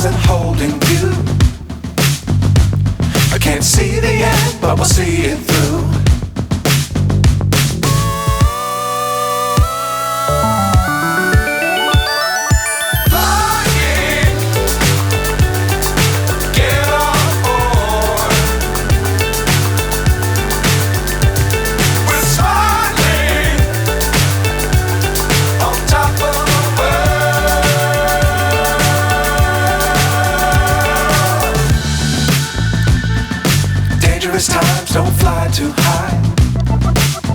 wasn't holding you. I can't see the end, but we'll see it through. Times don't fly too high.